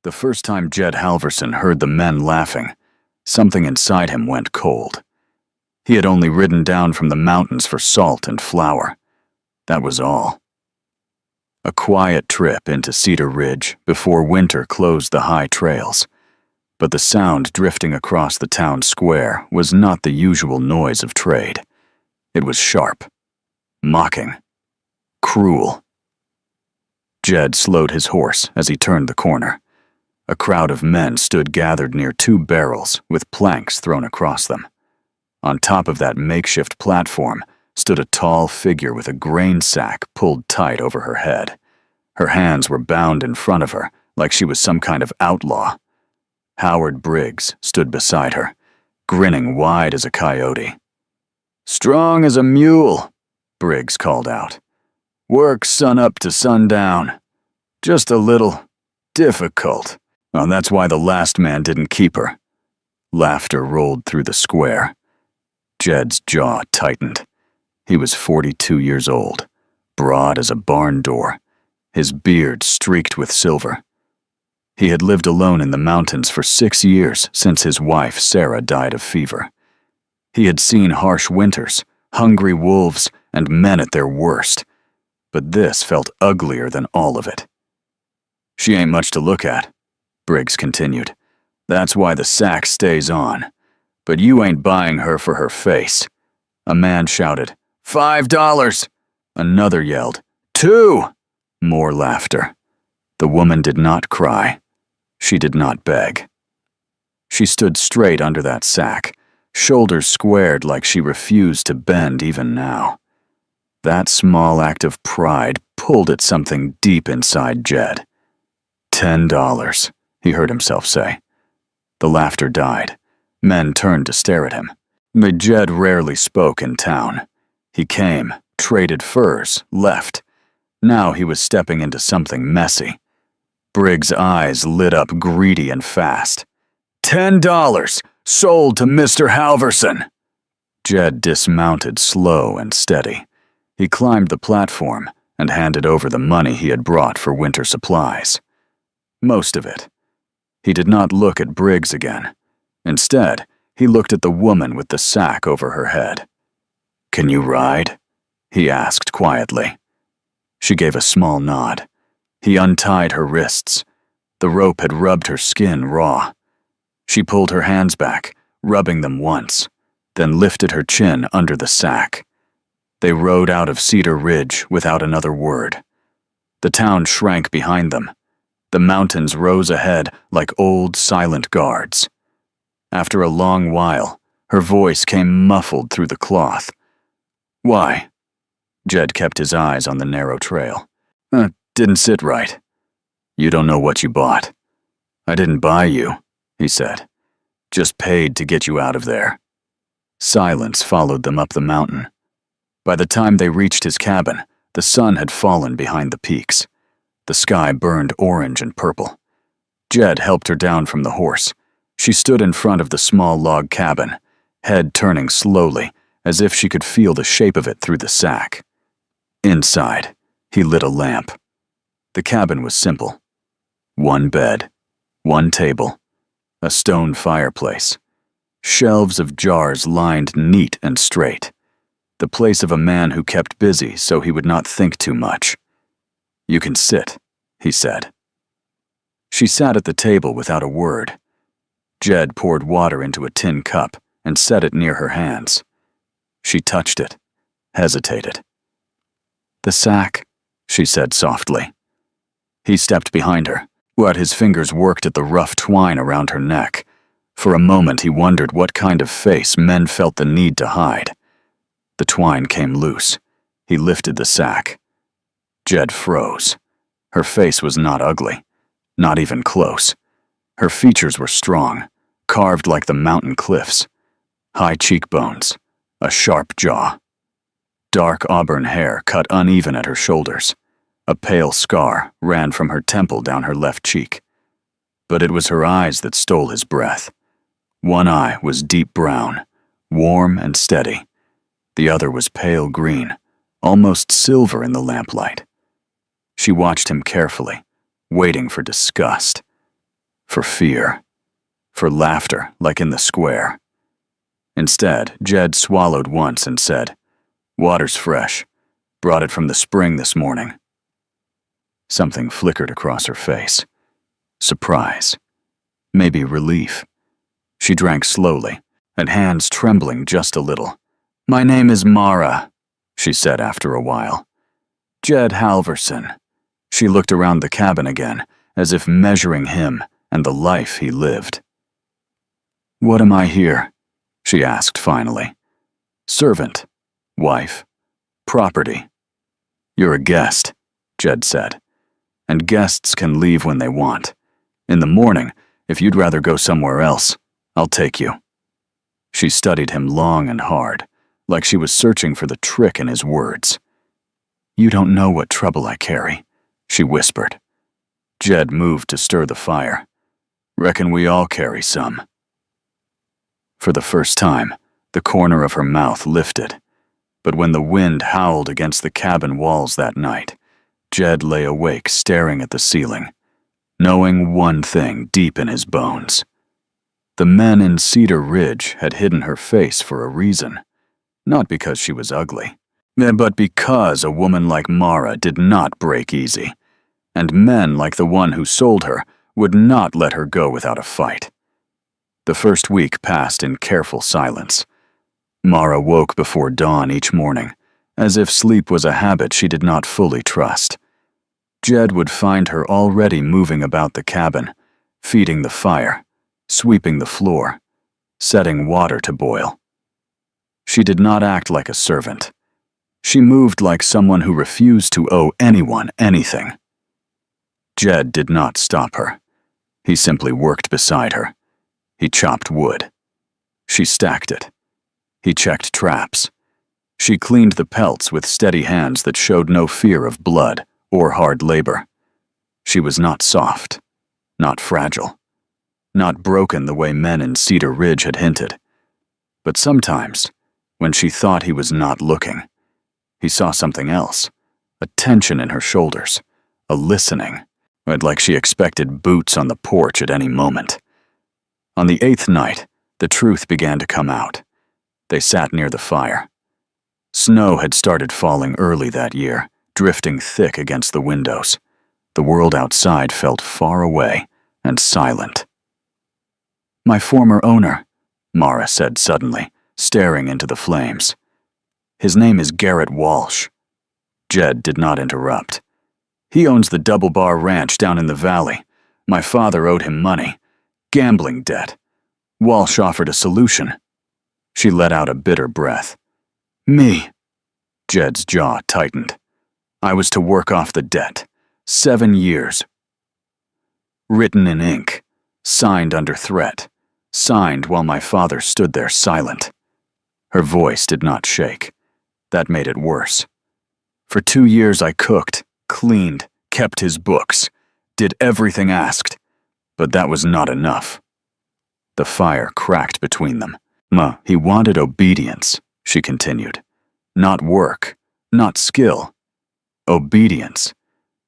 The first time Jed Halverson heard the men laughing, something inside him went cold. He had only ridden down from the mountains for salt and flour. That was all. A quiet trip into Cedar Ridge before winter closed the high trails. But the sound drifting across the town square was not the usual noise of trade. It was sharp, mocking, cruel. Jed slowed his horse as he turned the corner. A crowd of men stood gathered near two barrels with planks thrown across them. On top of that makeshift platform stood a tall figure with a grain sack pulled tight over her head. Her hands were bound in front of her like she was some kind of outlaw. Howard Briggs stood beside her, grinning wide as a coyote. "Strong as a mule," Briggs called out. "Work sunup to sundown. Just a little difficult. Well, that's why the last man didn't keep her." Laughter rolled through the square. Jed's jaw tightened. He was 42 years old, broad as a barn door, his beard streaked with silver. He had lived alone in the mountains for 6 years since his wife, Sarah, died of fever. He had seen harsh winters, hungry wolves, and men at their worst, but this felt uglier than all of it. "She ain't much to look at," Briggs continued. "That's why the sack stays on. But you ain't buying her for her face." A man shouted, $5! Another yelled, $2! More laughter. The woman did not cry. She did not beg. She stood straight under that sack, shoulders squared like she refused to bend even now. That small act of pride pulled at something deep inside Jed. $10, he heard himself say. The laughter died. Men turned to stare at him. But Jed rarely spoke in town. He came, traded furs, left. Now he was stepping into something messy. Briggs' eyes lit up greedy and fast. $10! Sold to Mr. Halverson! Jed dismounted slow and steady. He climbed the platform and handed over the money he had brought for winter supplies. Most of it. He did not look at Briggs again. Instead, he looked at the woman with the sack over her head. "Can you ride?" he asked quietly. She gave a small nod. He untied her wrists. The rope had rubbed her skin raw. She pulled her hands back, rubbing them once, then lifted her chin under the sack. They rode out of Cedar Ridge without another word. The town shrank behind them. The mountains rose ahead like old, silent guards. After a long while, her voice came muffled through the cloth. "Why?" Jed kept his eyes on the narrow trail. Didn't sit right." "You don't know what you bought." "I didn't buy you," he said. "Just paid to get you out of there." Silence followed them up the mountain. By the time they reached his cabin, the sun had fallen behind the peaks. The sky burned orange and purple. Jed helped her down from the horse. She stood in front of the small log cabin, head turning slowly, as if she could feel the shape of it through the sack. Inside, he lit a lamp. The cabin was simple. One bed, one table, a stone fireplace, shelves of jars lined neat and straight. The place of a man who kept busy so he would not think too much. "You can sit," he said. She sat at the table without a word. Jed poured water into a tin cup and set it near her hands. She touched it, hesitated. "The sack," she said softly. He stepped behind her, but his fingers worked at the rough twine around her neck. For a moment he wondered what kind of face men felt the need to hide. The twine came loose. He lifted the sack. Jed froze. Her face was not ugly, not even close. Her features were strong, carved like the mountain cliffs. High cheekbones, a sharp jaw. Dark auburn hair cut uneven at her shoulders. A pale scar ran from her temple down her left cheek. But it was her eyes that stole his breath. One eye was deep brown, warm and steady. The other was pale green, almost silver in the lamplight. She watched him carefully, waiting for disgust. for fear, for laughter like in the square. Instead, Jed swallowed once and said, "Water's fresh. Brought it from the spring this morning." Something flickered across her face. Surprise. Maybe relief. She drank slowly, and hands trembling just a little. "My name is Mara," she said after a while. "Jed Halverson." She looked around the cabin again, as if measuring him and the life he lived. "What am I here?" she asked finally. "Servant, wife, property." "You're a guest," Jed said. "And guests can leave when they want. In the morning, if you'd rather go somewhere else, I'll take you." She studied him long and hard, like she was searching for the trick in his words. "You don't know what trouble I carry," she whispered. Jed moved to stir the fire. "Reckon we all carry some." For the first time, the corner of her mouth lifted. But when the wind howled against the cabin walls that night, Jed lay awake staring at the ceiling, knowing one thing deep in his bones. The men in Cedar Ridge had hidden her face for a reason, not because she was ugly, but because a woman like Mara did not break easy, and men like the one who sold her would not let her go without a fight. The first week passed in careful silence. Mara woke before dawn each morning, as if sleep was a habit she did not fully trust. Jed would find her already moving about the cabin, feeding the fire, sweeping the floor, setting water to boil. She did not act like a servant. She moved like someone who refused to owe anyone anything. Jed did not stop her. He simply worked beside her. He chopped wood. She stacked it. He checked traps. She cleaned the pelts with steady hands that showed no fear of blood or hard labor. She was not soft, not fragile, not broken the way men in Cedar Ridge had hinted. But sometimes, when she thought he was not looking, he saw something else, a tension in her shoulders, a listening, like she expected boots on the porch at any moment. On the 8th night, the truth began to come out. They sat near the fire. Snow had started falling early that year, drifting thick against the windows. The world outside felt far away and silent. "My former owner," Mara said suddenly, staring into the flames. "His name is Garrett Walsh." Jed did not interrupt. "He owns the Double Bar Ranch down in the valley. My father owed him money. Gambling debt. Walsh offered a solution." She let out a bitter breath. "Me." Jed's jaw tightened. "I was to work off the debt. 7 years. Written in ink. Signed under threat. Signed while my father stood there silent." Her voice did not shake. That made it worse. "For 2 years I cooked, cleaned, kept his books, did everything asked, but that was not enough." The fire cracked between them. He wanted obedience," she continued. "Not work, not skill. Obedience.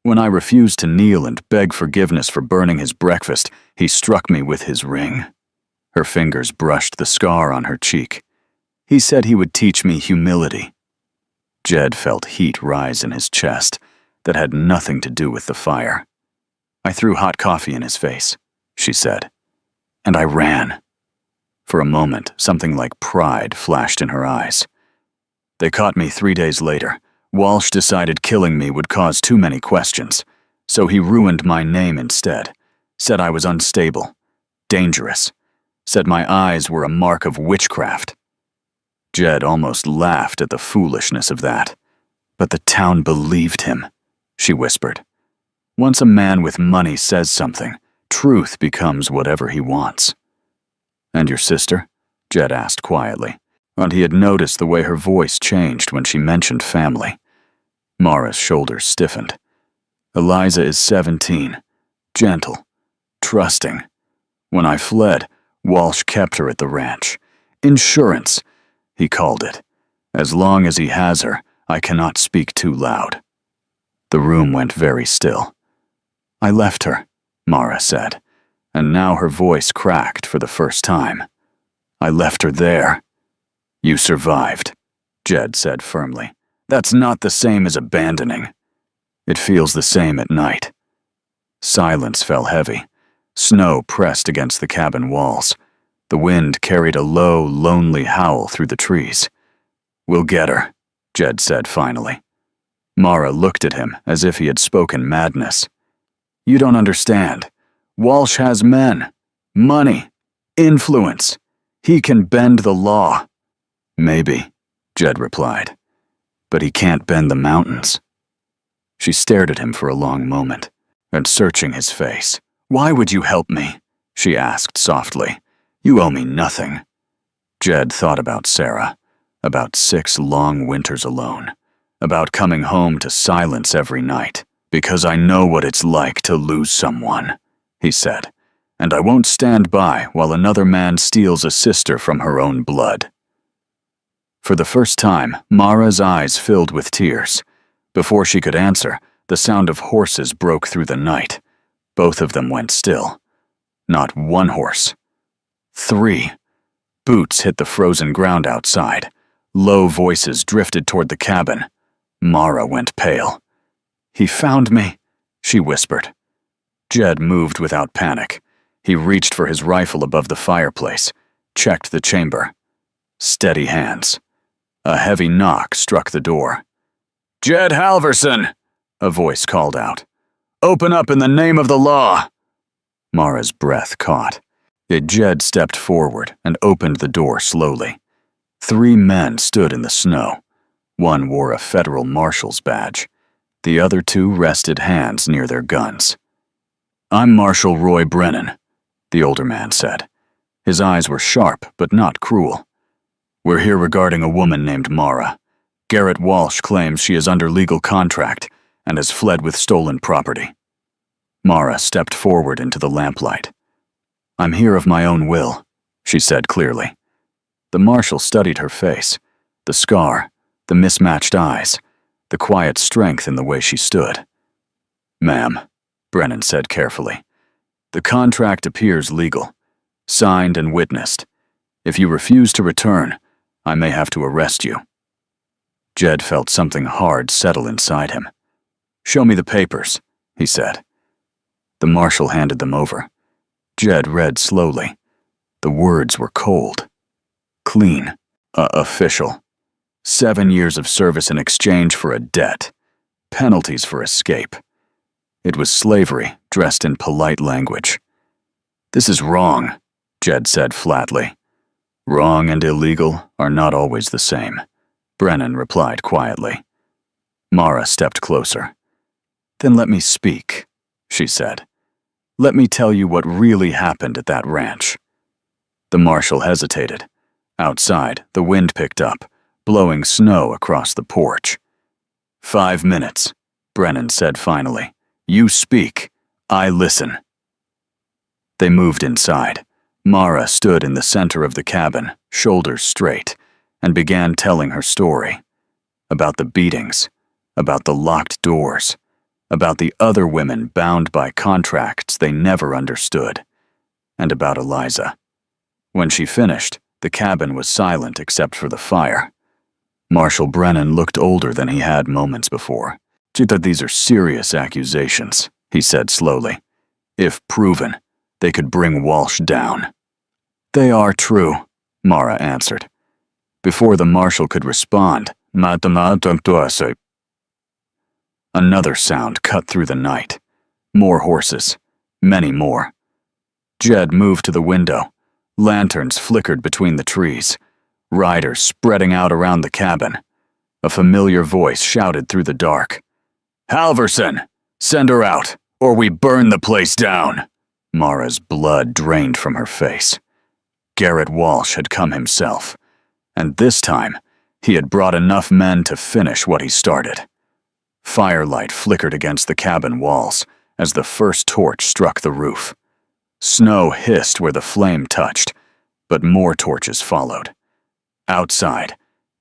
When I refused to kneel and beg forgiveness for burning his breakfast, he struck me with his ring." Her fingers brushed the scar on her cheek. "He said he would teach me humility." Jed felt heat rise in his chest that had nothing to do with the fire. "I threw hot coffee in his face," she said, "and I ran." For a moment, something like pride flashed in her eyes. "They caught me 3 days later. Walsh decided killing me would cause too many questions, so he ruined my name instead, said I was unstable, dangerous, said my eyes were a mark of witchcraft." Jed almost laughed at the foolishness of that. "But the town believed him," she whispered. "Once a man with money says something, truth becomes whatever he wants." "And your sister?" Jed asked quietly, and he had noticed the way her voice changed when she mentioned family. Mara's shoulders stiffened. "Eliza is 17, gentle, trusting. When I fled, Walsh kept her at the ranch. Insurance, he called it. As long as he has her, I cannot speak too loud." The room went very still. "I left her," Mara said. and now her voice cracked for the first time. "I left her there." "You survived," Jed said firmly. "That's not the same as abandoning. It feels the same at night." Silence fell heavy. Snow pressed against the cabin walls. The wind carried a low, lonely howl through the trees. "We'll get her," Jed said finally. Mara looked at him as if he had spoken madness. "You don't understand. Walsh has men, money, influence. He can bend the law." "Maybe," Jed replied. "But he can't bend the mountains." She stared at him for a long moment, and searching his face. "Why would you help me?" she asked softly. "You owe me nothing." Jed thought about Sarah, about 6 long winters alone, about coming home to silence every night. "Because I know what it's like to lose someone," he said, "and I won't stand by while another man steals a sister from her own blood." For the first time, Mara's eyes filled with tears. Before she could answer, the sound of horses broke through the night. Both of them went still. Not one horse. 3. Boots hit the frozen ground outside. Low voices drifted toward the cabin. Mara went pale. "He found me," she whispered. Jed moved without panic. He reached for his rifle above the fireplace, checked the chamber. Steady hands. A heavy knock struck the door. "Jed Halverson!" a voice called out. "Open up in the name of the law!" Mara's breath caught. Jed stepped forward and opened the door slowly. 3 men stood in the snow. One wore a federal marshal's badge. The other 2 rested hands near their guns. "I'm Marshal Roy Brennan," the older man said. His eyes were sharp but not cruel. "We're here regarding a woman named Mara. Garrett Walsh claims she is under legal contract and has fled with stolen property." Mara stepped forward into the lamplight. "I'm here of my own will," she said clearly. The marshal studied her face, the scar, the mismatched eyes, the quiet strength in the way she stood. "Ma'am," Brennan said carefully, "the contract appears legal, signed and witnessed. If you refuse to return, I may have to arrest you." Jed felt something hard settle inside him. "Show me the papers," he said. The marshal handed them over. Jed read slowly. The words were cold. Clean. Official. 7 years of service in exchange for a debt. Penalties for escape. It was slavery, dressed in polite language. "This is wrong," Jed said flatly. "Wrong and illegal are not always the same," Brennan replied quietly. Mara stepped closer. "Then let me speak," she said. "Let me tell you what really happened at that ranch." The marshal hesitated. Outside, the wind picked up, blowing snow across the porch. 5 minutes, Brennan said finally. "You speak. I listen." They moved inside. Mara stood in the center of the cabin, shoulders straight, and began telling her story. About the beatings, about the locked doors, about the other women bound by contracts they never understood, and about Eliza. When she finished, the cabin was silent except for the fire. Marshal Brennan looked older than he had moments before. "These are serious accusations," he said slowly. "If proven, they could bring Walsh down." "They are true," Mara answered. Before the marshal could respond, another sound cut through the night. More horses. Many more. Jed moved to the window. Lanterns flickered between the trees. Riders spreading out around the cabin. A familiar voice shouted through the dark. "Halverson! Send her out, or we burn the place down!" Mara's blood drained from her face. Garrett Walsh had come himself, and this time, he had brought enough men to finish what he started. Firelight flickered against the cabin walls as the first torch struck the roof. Snow hissed where the flame touched, but more torches followed. Outside,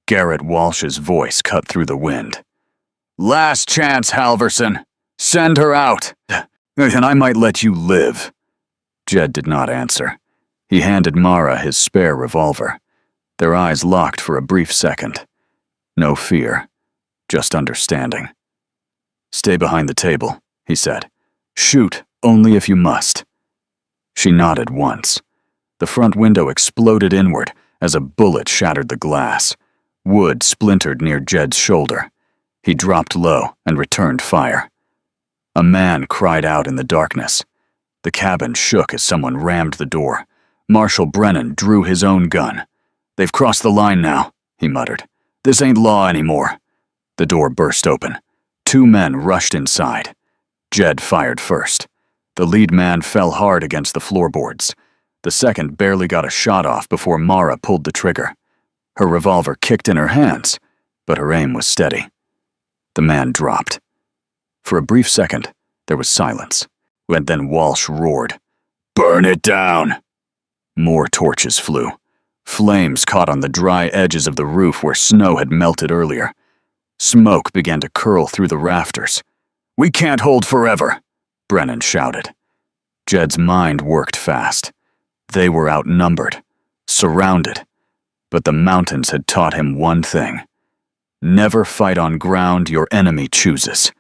Garrett Walsh's voice cut through the wind. "Last chance, Halverson! Send her out, and I might let you live." Jed did not answer. He handed Mara his spare revolver. Their eyes locked for a brief second. No fear, just understanding. "Stay behind the table," he said. "Shoot only if you must." She nodded once. The front window exploded inward as a bullet shattered the glass. Wood splintered near Jed's shoulder. He dropped low and returned fire. A man cried out in the darkness. The cabin shook as someone rammed the door. Marshal Brennan drew his own gun. "They've crossed the line now," he muttered. "This ain't law anymore." The door burst open. 2 men rushed inside. Jed fired first. The lead man fell hard against the floorboards. The second barely got a shot off before Mara pulled the trigger. Her revolver kicked in her hands, but her aim was steady. The man dropped. For a brief second, there was silence, and then Walsh roared, "Burn it down!" More torches flew. Flames caught on the dry edges of the roof where snow had melted earlier. Smoke began to curl through the rafters. "We can't hold forever," Brennan shouted. Jed's mind worked fast. They were outnumbered, surrounded, but the mountains had taught him one thing. Never fight on ground your enemy chooses.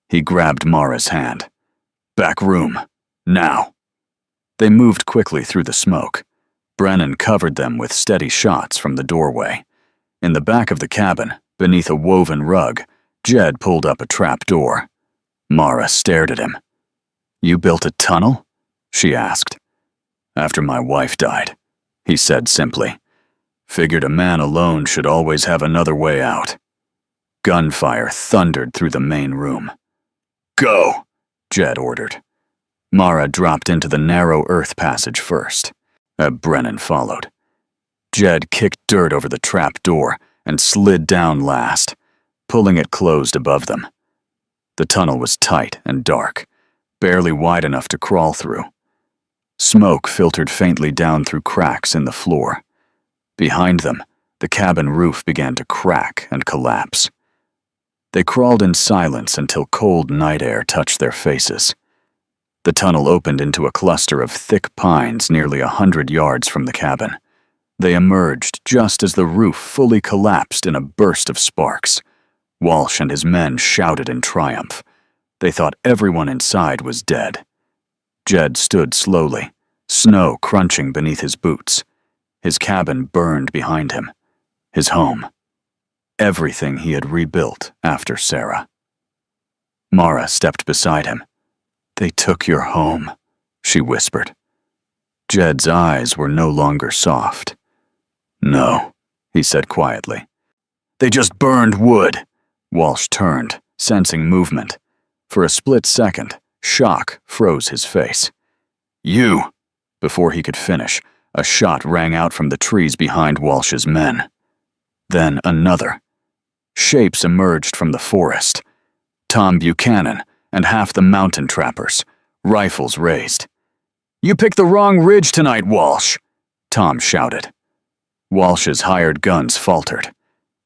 He grabbed Mara's hand. "Back room, now." They moved quickly through the smoke. Brennan covered them with steady shots from the doorway. In the back of the cabin, beneath a woven rug, Jed pulled up a trap door. Mara stared at him. "You built a tunnel?" she asked. "After my wife died," he said simply. "Figured a man alone should always have another way out." Gunfire thundered through the main room. "Go," Jed ordered. Mara dropped into the narrow earth passage first. Brennan followed. Jed kicked dirt over the trap door and slid down last, pulling it closed above them. The tunnel was tight and dark, barely wide enough to crawl through. Smoke filtered faintly down through cracks in the floor. Behind them, the cabin roof began to crack and collapse. They crawled in silence until cold night air touched their faces. The tunnel opened into a cluster of thick pines nearly 100 yards from the cabin. They emerged just as the roof fully collapsed in a burst of sparks. Walsh and his men shouted in triumph. They thought everyone inside was dead. Jed stood slowly, snow crunching beneath his boots. His cabin burned behind him. His home. Everything he had rebuilt after Sarah. Mara stepped beside him. "They took your home," she whispered. Jed's eyes were no longer soft. "No," he said quietly. "They just burned wood." Walsh turned, sensing movement. For a split second, shock froze his face. "You!" Before he could finish, a shot rang out from the trees behind Walsh's men. Then another. Shapes emerged from the forest. Tom Buchanan and half the mountain trappers, rifles raised. "You picked the wrong ridge tonight, Walsh," Tom shouted. Walsh's hired guns faltered.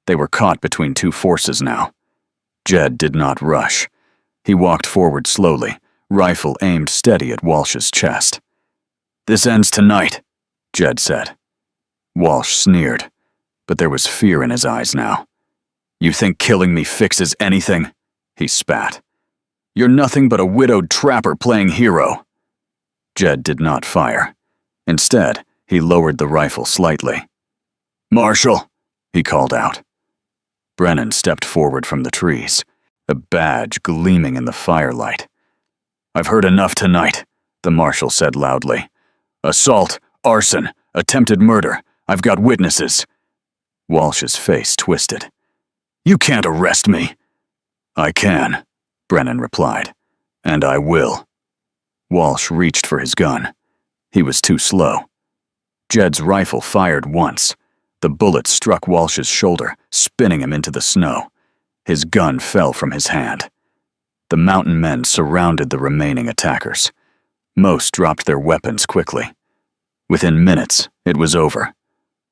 They were caught between 2 forces now. Jed did not rush. He walked forward slowly, rifle aimed steady at Walsh's chest. "This ends tonight," Jed said. Walsh sneered, but there was fear in his eyes now. "You think killing me fixes anything?" he spat. "You're nothing but a widowed trapper playing hero." Jed did not fire. Instead, he lowered the rifle slightly. "Marshal," he called out. Brennan stepped forward from the trees, a badge gleaming in the firelight. "I've heard enough tonight," the marshal said loudly. "Assault, arson, attempted murder. I've got witnesses." Walsh's face twisted. "You can't arrest me." "I can," Brennan replied, "and I will." Walsh reached for his gun. He was too slow. Jed's rifle fired once. The bullet struck Walsh's shoulder, spinning him into the snow. His gun fell from his hand. The mountain men surrounded the remaining attackers. Most dropped their weapons quickly. Within minutes, it was over.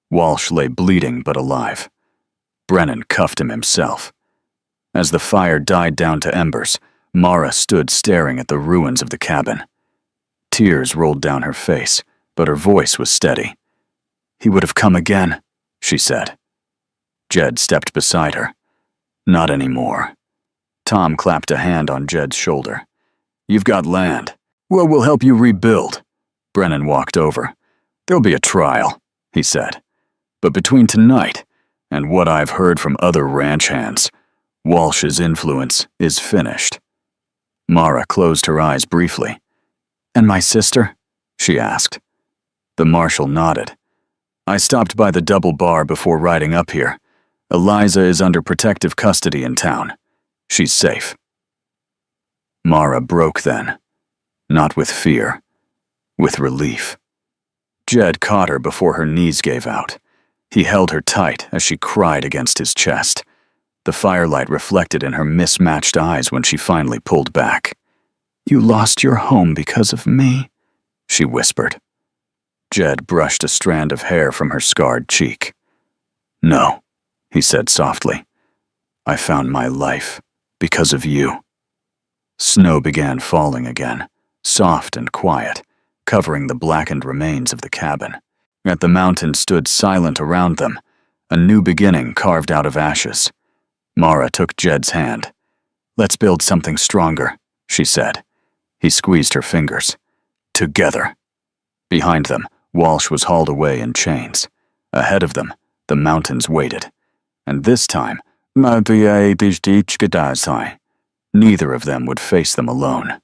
Walsh lay bleeding but alive. Brennan cuffed him himself. As the fire died down to embers, Mara stood staring at the ruins of the cabin. Tears rolled down her face, but her voice was steady. "He would have come again," she said. Jed stepped beside her. "Not anymore." Tom clapped a hand on Jed's shoulder. "You've got land. Well, we'll help you rebuild." Brennan walked over. "There'll be a trial," he said. "But between tonight and what I've heard from other ranch hands, Walsh's influence is finished." Mara closed her eyes briefly. "And my sister?" she asked. The marshal nodded. "I stopped by the double bar before riding up here. Eliza is under protective custody in town. She's safe." Mara broke then. Not with fear, with relief. Jed caught her before her knees gave out. He held her tight as she cried against his chest. The firelight reflected in her mismatched eyes when she finally pulled back. "You lost your home because of me," she whispered. Jed brushed a strand of hair from her scarred cheek. "No," he said softly. "I found my life because of you." Snow began falling again, soft and quiet, covering the blackened remains of the cabin. Yet the mountain stood silent around them, a new beginning carved out of ashes. Mara took Jed's hand. "Let's build something stronger," she said. He squeezed her fingers. "Together." Behind them, Walsh was hauled away in chains. Ahead of them, the mountains waited. And this time, neither of them would face them alone.